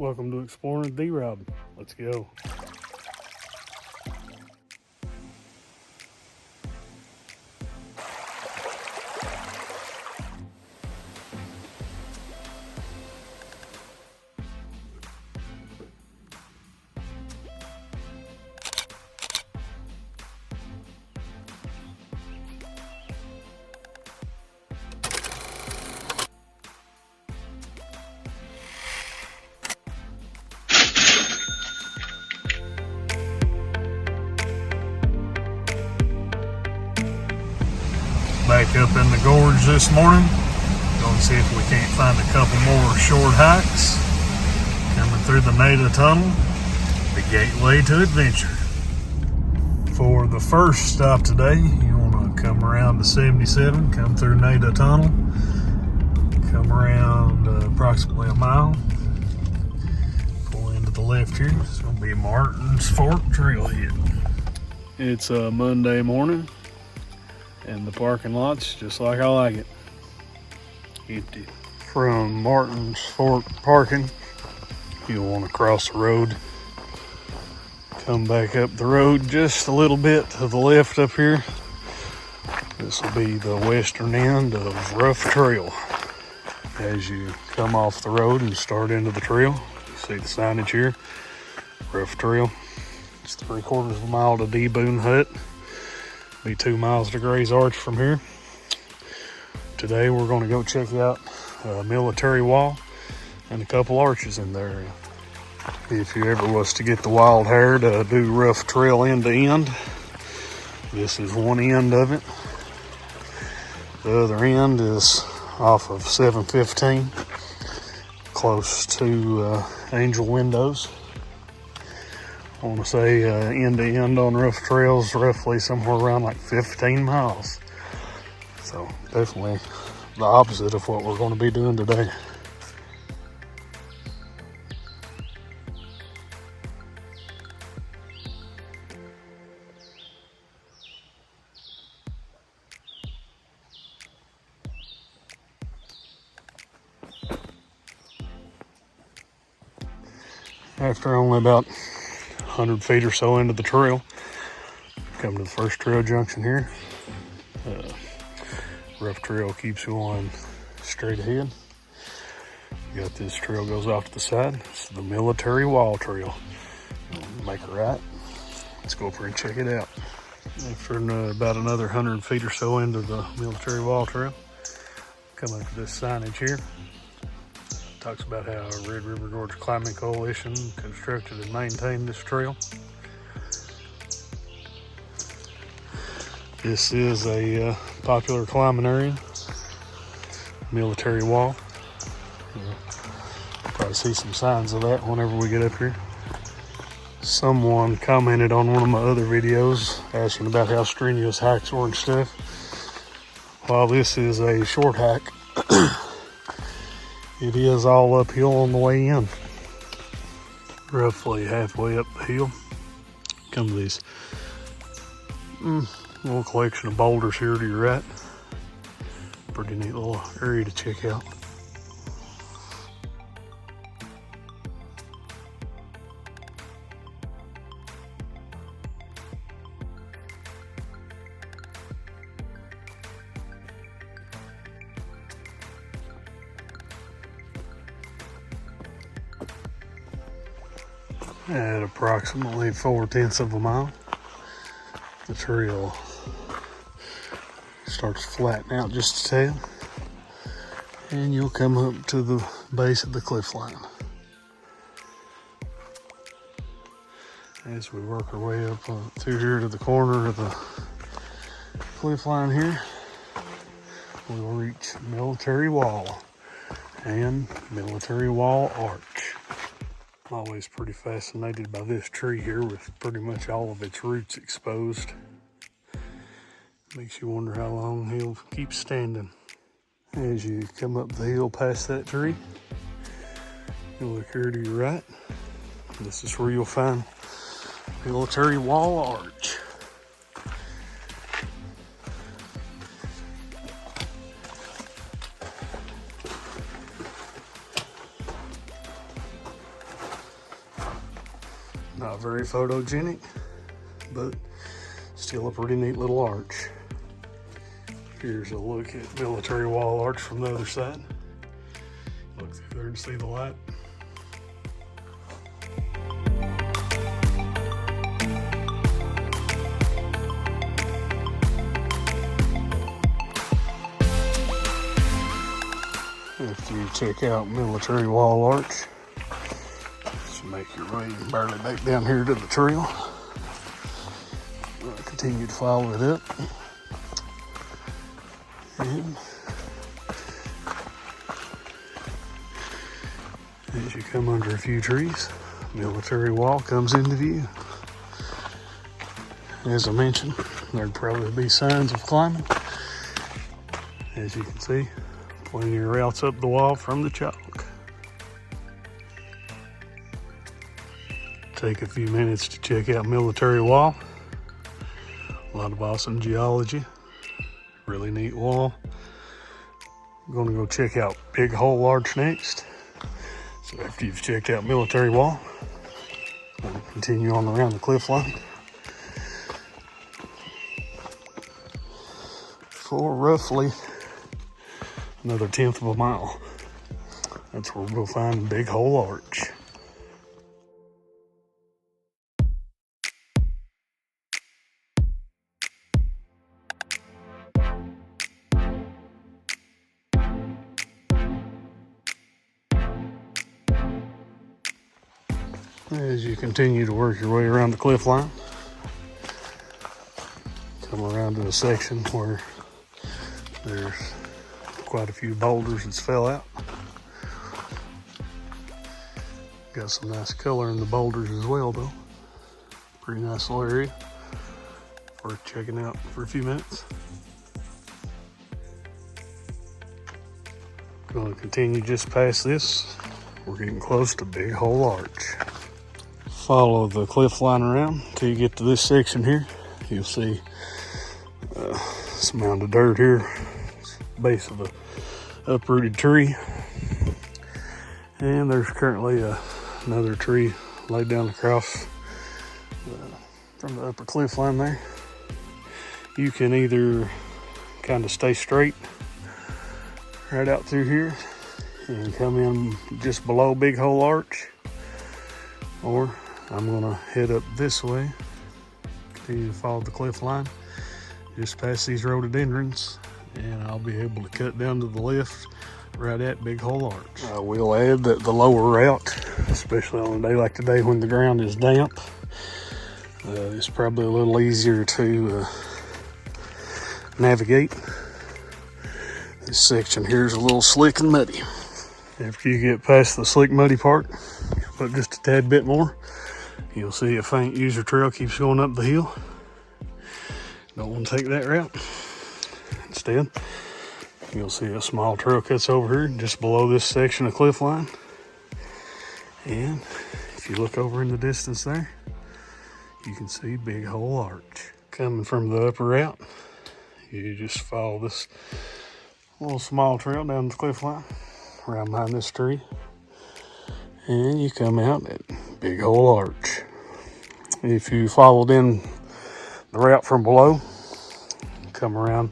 Welcome to Exploring with D-Rob. Let's go. Back up in the gorge this morning. Going to see if we can't find a couple more short hikes. Coming through the Nada Tunnel, the gateway to adventure. For the first stop today, you want to come around to 77, come through Nada Tunnel, come around approximately a mile, pull into the left here. It's going to be Martin's Fork Trailhead. It's a Monday morning. And the parking lot's just like I like it, empty. From Martin's Fork parking, you'll want to cross the road, come back up the road just a little bit to the left up here. This will be the western end of Rough Trail. As you come off the road and start into the trail, you see the signage here, Rough Trail. It's 3/4 of a mile to D Boone Hut. Be 2 miles to Gray's Arch from here. Today we're going to go check out a military wall and a couple arches in the area. If you ever was to get the wild hair to do Rough Trail end to end, this is one end of it. The other end is off of 715, close to Angel Windows. I want to say end to end on Rough Trails, roughly somewhere around like 15 miles. So definitely the opposite of what we're going to be doing today. After only about 100 feet or so into the trail, come to the first trail junction here. Rough Trail keeps you on straight ahead. You got this trail goes off to the side. It's the military wall trail. Make a right. Let's go up here and check it out. After about another 100 feet or so into the military wall trail, come up to this signage here. Talks about how Red River Gorge Climbing Coalition constructed and maintained this trail. This is a popular climbing area, military wall. You'll probably see some signs of that whenever we get up here. Someone commented on one of my other videos asking about how strenuous hikes were and stuff. While this is a short hike, it is all uphill on the way in. Roughly halfway up the hill, come to these little collection of boulders here to your right. Pretty neat little area to check out. At approximately 4/10 of a mile, the trail starts to flatten out just a tad, and you'll come up to the base of the cliff line. As we work our way up through here to the corner of the cliff line here, we'll reach Military Wall and Military Wall Arch. I'm always pretty fascinated by this tree here with pretty much all of its roots exposed. Makes you wonder how long he'll keep standing. As you come up the hill past that tree, you'll look here to your right. This is where you'll find Military Wall Arch. Not very photogenic, but still a pretty neat little arch. Here's a look at Military Wall Arch from the other side. Look through there and see the light. After you check out Military Wall Arch, just make your way barely back down here to the trail. Continue to follow it up. And as you come under a few trees, Military Wall comes into view. As I mentioned, there'd probably be signs of climbing. As you can see, plenty of routes up the wall from the chalk. Take a few minutes to check out Military Wall. A lot of awesome geology. Really neat wall. I'm gonna go check out Big Hole Arch next. So after you've checked out Military Wall, I'm gonna continue on around the cliff line for roughly another 1/10 of a mile. That's where we'll find Big Hole Arch. As you continue to work your way around the cliff line, come around to a section where there's quite a few boulders that's fell out. Got some nice color in the boulders as well though. Pretty nice little area. Worth checking out for a few minutes. Going to continue just past this. We're getting close to Big Hole Arch. Follow the cliff line around until you get to this section here. You'll see some mound of dirt here. It's the base of a uprooted tree. And there's currently another tree laid down across from the upper cliff line there. You can either kind of stay straight right out through here and come in just below Big Hole Arch, or I'm gonna head up this way, continue to follow the cliff line, just past these rhododendrons, and I'll be able to cut down to the left right at Big Hole Arch. I will add that the lower route, especially on a day like today when the ground is damp, it's probably a little easier to navigate. This section here is a little slick and muddy. After you get past the slick muddy part, put just a tad bit more, you'll see a faint user trail keeps going up the hill. Don't want to take that route. Instead, you'll see a small trail cuts over here just below this section of cliff line. And if you look over in the distance there, you can see Big Hole Arch. Coming from the upper route, you just follow this little small trail down the cliff line, around behind this tree, and you come out at Big Hole Arch. If you followed in the route from below, come around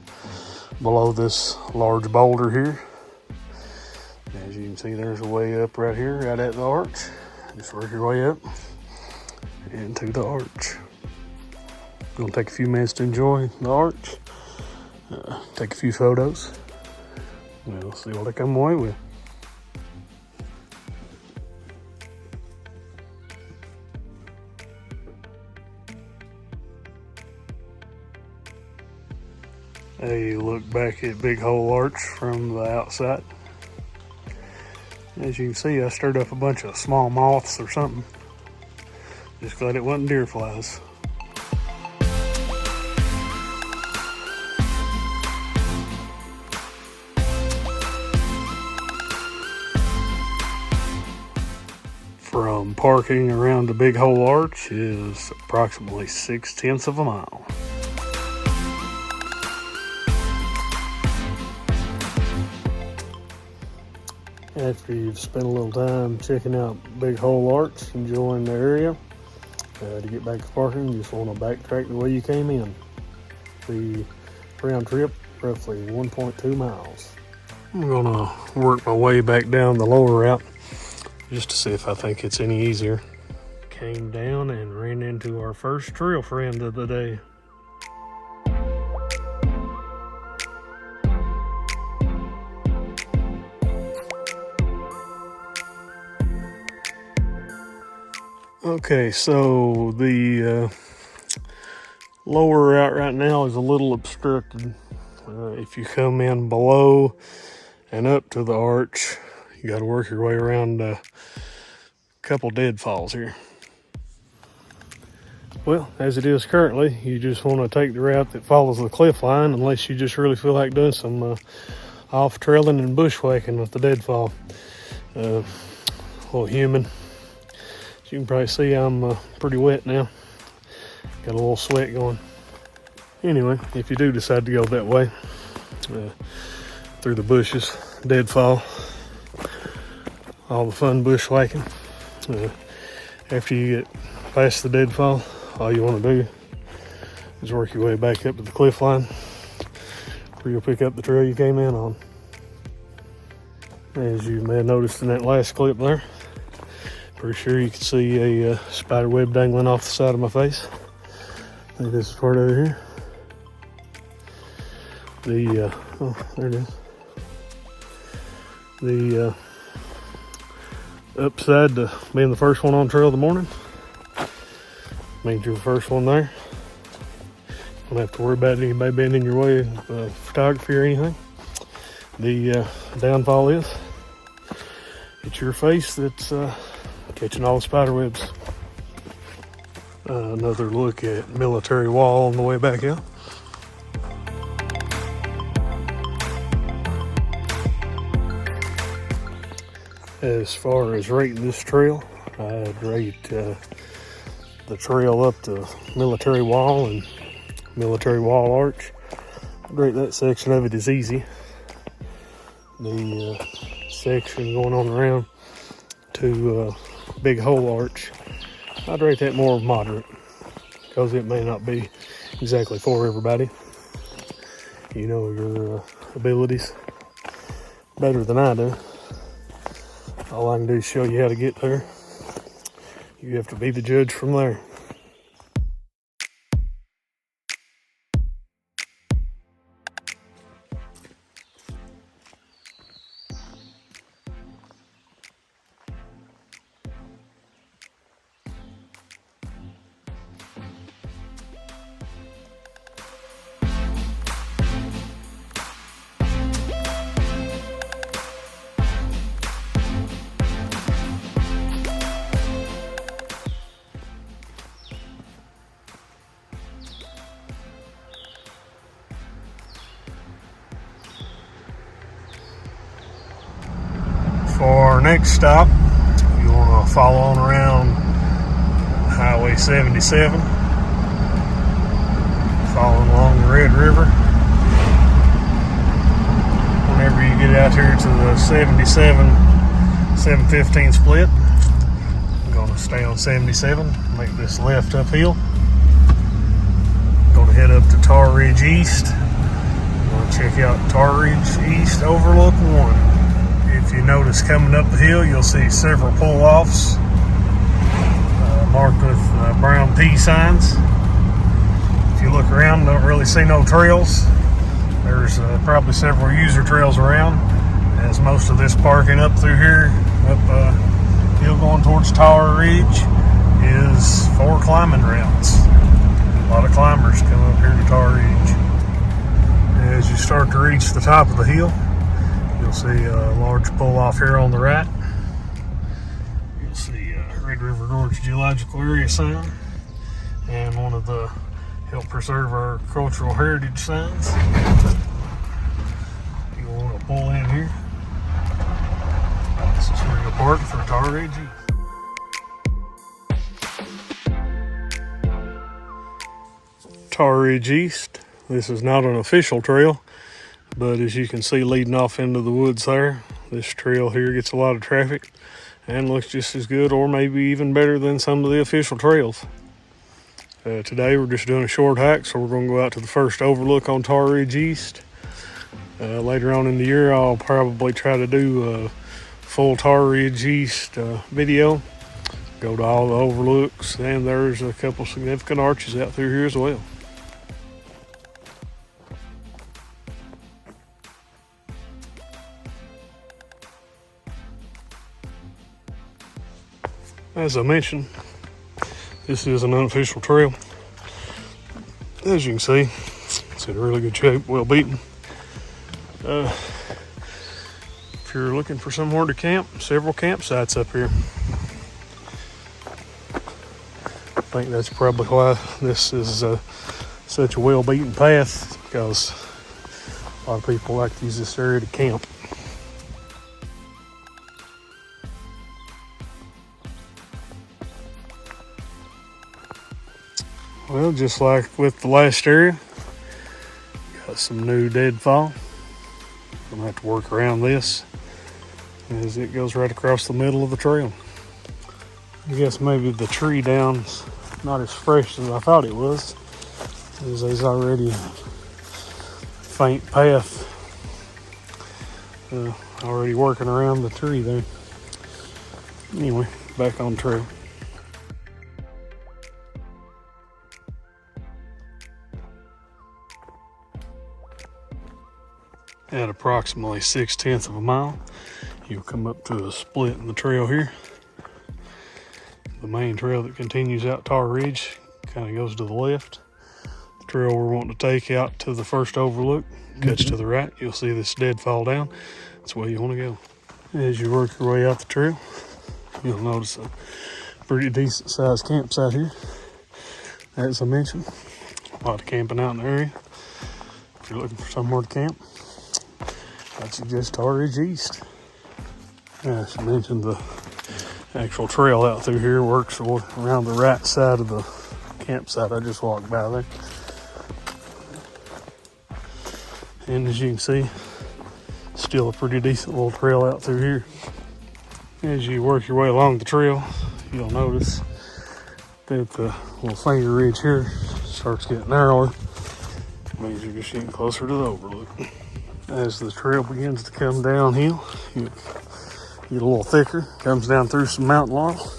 below this large boulder here. As you can see, there's a way up right here, right at the arch. Just work your way up into the arch. Gonna take a few minutes to enjoy the arch, take a few photos. We'll see what I come away with. A look back at Big Hole Arch from the outside. As you can see, I stirred up a bunch of small moths or something. Just glad it wasn't deer flies. From parking around the Big Hole Arch is approximately 6/10 of a mile. After you've spent a little time checking out Big Hole Arch, enjoying the area, To get back to parking, you just want to backtrack the way you came in. The round trip, roughly 1.2 miles. I'm gonna work my way back down the lower route just to see if I think it's any easier. Came down and ran into our first trail friend of the day. Okay, so the lower route right now is a little obstructed. If you come in below and up to the arch, you got to work your way around a couple deadfalls here. Well, as it is currently, you just want to take the route that follows the cliff line, unless you just really feel like doing some off-trailing and bushwhacking with the deadfall. A little humid. As you can probably see, I'm pretty wet now. Got a little sweat going. Anyway, if you do decide to go that way, through the bushes, deadfall, all the fun bushwhacking. After you get past the deadfall, all you want to do is work your way back up to the cliff line, where you'll pick up the trail you came in on. As you may have noticed in that last clip there, pretty sure you can see a spider web dangling off the side of my face. I think this is part over here. Oh, there it is. The upside to being the first one on trail of the morning means you're the first one there. Don't have to worry about anybody being in your way of photography or anything. The downfall is it's your face that's catching all the spider webs. Another look at Military Wall on the way back out. As far as rating this trail, I'd rate the trail up to Military Wall and Military Wall Arch. I'd rate that section of it as easy. The section going on around to Big Hole Arch, I'd rate that more moderate, because it may not be exactly for everybody. You know your abilities better than I do. All I can do is show you how to get there. You have to be the judge from there. For our next stop, you want to follow on around Highway 77, following along the Red River. Whenever you get out here to the 77-715 split, I'm going to stay on 77, make this left uphill. Going to head up to Tarr Ridge East. I'm going to check out Tarr Ridge East Overlook 1. If you notice coming up the hill, you'll see several pull-offs marked with brown P signs. If you look around, don't really see no trails. There's probably several user trails around, as most of this parking up through here, up hill going towards Tarr Ridge, is for climbing routes. A lot of climbers come up here to Tarr Ridge. As you start to reach the top of the hill, you'll see a large pull-off here on the right. You'll see Red River Gorge Geological Area sign and one of the Help Preserve Our Cultural Heritage signs. You'll want to pull in here. This is where you'll park for Tarr Ridge. Tarr Ridge East. This is not an official trail, but as you can see leading off into the woods there, this trail here gets a lot of traffic and looks just as good or maybe even better than some of the official trails. Today we're just doing a short hike, so we're going to go out to the first overlook on Tarr Ridge East. Later on in the year I'll probably try to do a full Tarr Ridge East video. Go to all the overlooks, and there's a couple significant arches out through here as well. As I mentioned, this is an unofficial trail. As you can see, it's in really good shape, well beaten. If you're looking for somewhere to camp, several campsites up here. I think that's probably why this is such a well beaten path, because a lot of people like to use this area to camp. Well, just like with the last area, got some new deadfall. I'm gonna have to work around this as it goes right across the middle of the trail. I guess maybe the tree down's not as fresh as I thought it was, as there's already a faint path already working around the tree there. Anyway, back on trail. At approximately 6/10 of a mile, you'll come up to a split in the trail here. The main trail that continues out Tarr Ridge kind of goes to the left. The trail we're wanting to take out to the first overlook cuts to the right. You'll see this deadfall down. That's where you want to go. As you work your way out the trail, you'll notice a pretty decent sized campsite here. As I mentioned, a lot of camping out in the area. If you're looking for somewhere to camp, I'd suggest Tarr Ridge East. As I mentioned, the actual trail out through here works around the right side of the campsite I just walked by there. And as you can see, still a pretty decent little trail out through here. As you work your way along the trail, you'll notice that the little finger ridge here starts getting narrower. It means you're just getting closer to the overlook. As the trail begins to come downhill, you get a little thicker, comes down through some mountain laurel,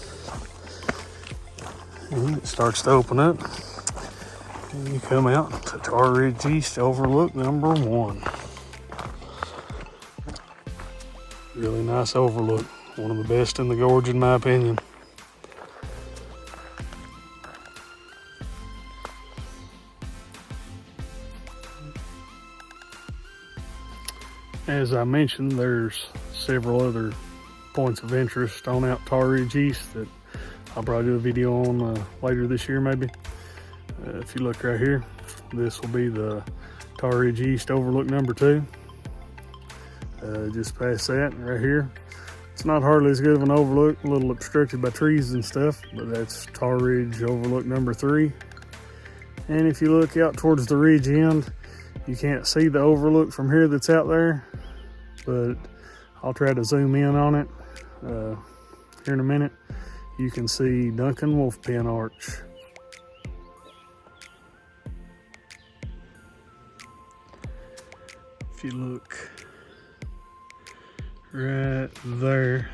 and it starts to open up, and you come out to Tarr Ridge East Overlook number 1. Really nice overlook, one of the best in the gorge in my opinion. As I mentioned, there's several other points of interest on out Tarr Ridge East that I'll probably do a video on later this year maybe. If you look right here, this will be the Tarr Ridge East Overlook number 2. Just past that right here. It's not hardly as good of an overlook, a little obstructed by trees and stuff, but that's Tarr Ridge Overlook number 3. And if you look out towards the ridge end, you can't see the overlook from here that's out there, but I'll try to zoom in on it here in a minute. You can see Duncan Wolf Pen Arch. If you look right there,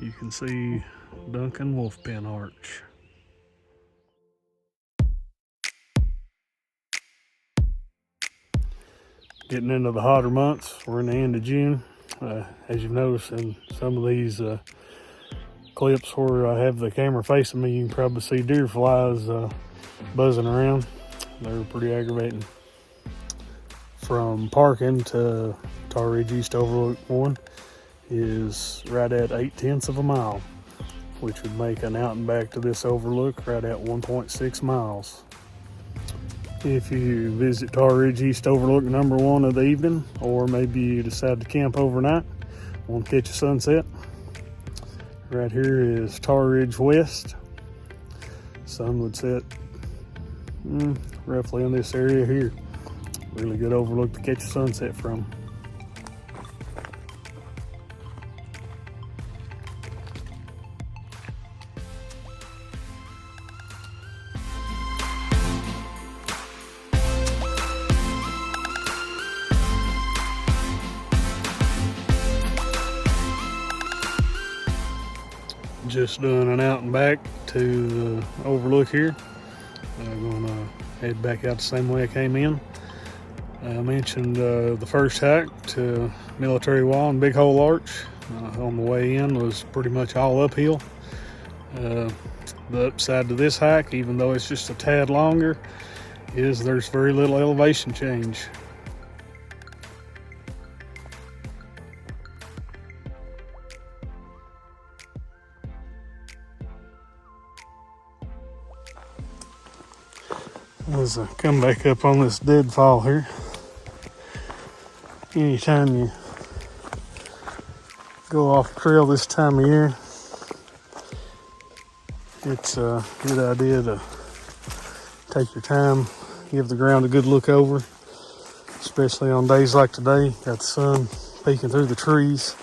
you can see Duncan Wolf Pen Arch. Getting into the hotter months, we're in the end of June. As you've noticed in some of these clips where I have the camera facing me, you can probably see deer flies buzzing around. They're pretty aggravating. From parking to Tarr Ridge East Overlook 1 is right at 8/10 of a mile, which would make an out and back to this overlook right at 1.6 miles. If you visit Tarr Ridge East Overlook number 1 of the evening, or maybe you decide to camp overnight, want to catch a sunset, right here is Tarr Ridge West. Sun would set roughly in this area here. Really good overlook to catch a sunset from. Just doing an out and back to the Overlook here. I'm gonna head back out the same way I came in. I mentioned the first hike to Military Wall and Big Hole Arch on the way in was pretty much all uphill. The upside to this hike, even though it's just a tad longer, is there's very little elevation change. As I come back up on this deadfall here, anytime you go off trail this time of year, it's a good idea to take your time, give the ground a good look over, especially on days like today. Got the sun peeking through the trees.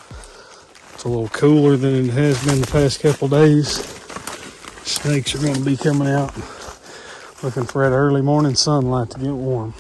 It's a little cooler than it has been the past couple days. Snakes are going to be coming out looking for that early morning sunlight to get warm.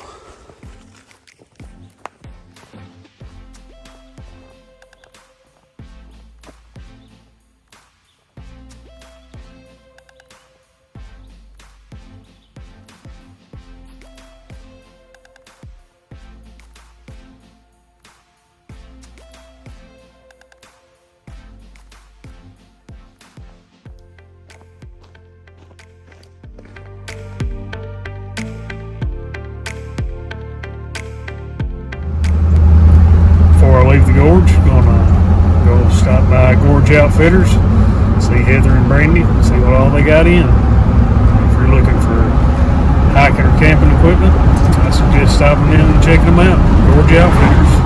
Leave the gorge, gonna go stop by Gorge Outfitters, see Heather and Brandy, see what all they got in. If you're looking for hiking or camping equipment, I suggest stopping in and checking them out. Gorge Outfitters.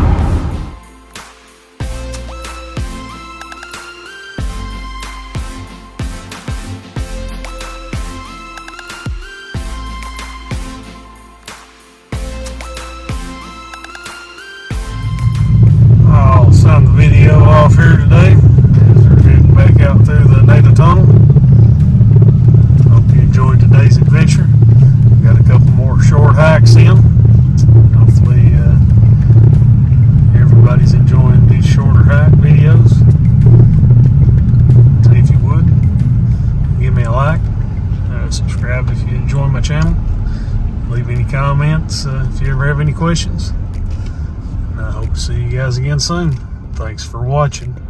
Sign the video off here today as we're heading back out through the native tunnel. Hope you enjoyed today's adventure. We got a couple more short hikes in. Hopefully everybody's enjoying these shorter hike videos. So if you would, give me a like, subscribe if you enjoy my channel, leave any comments if you ever have any questions. I hope to see you guys again soon. Thanks for watching.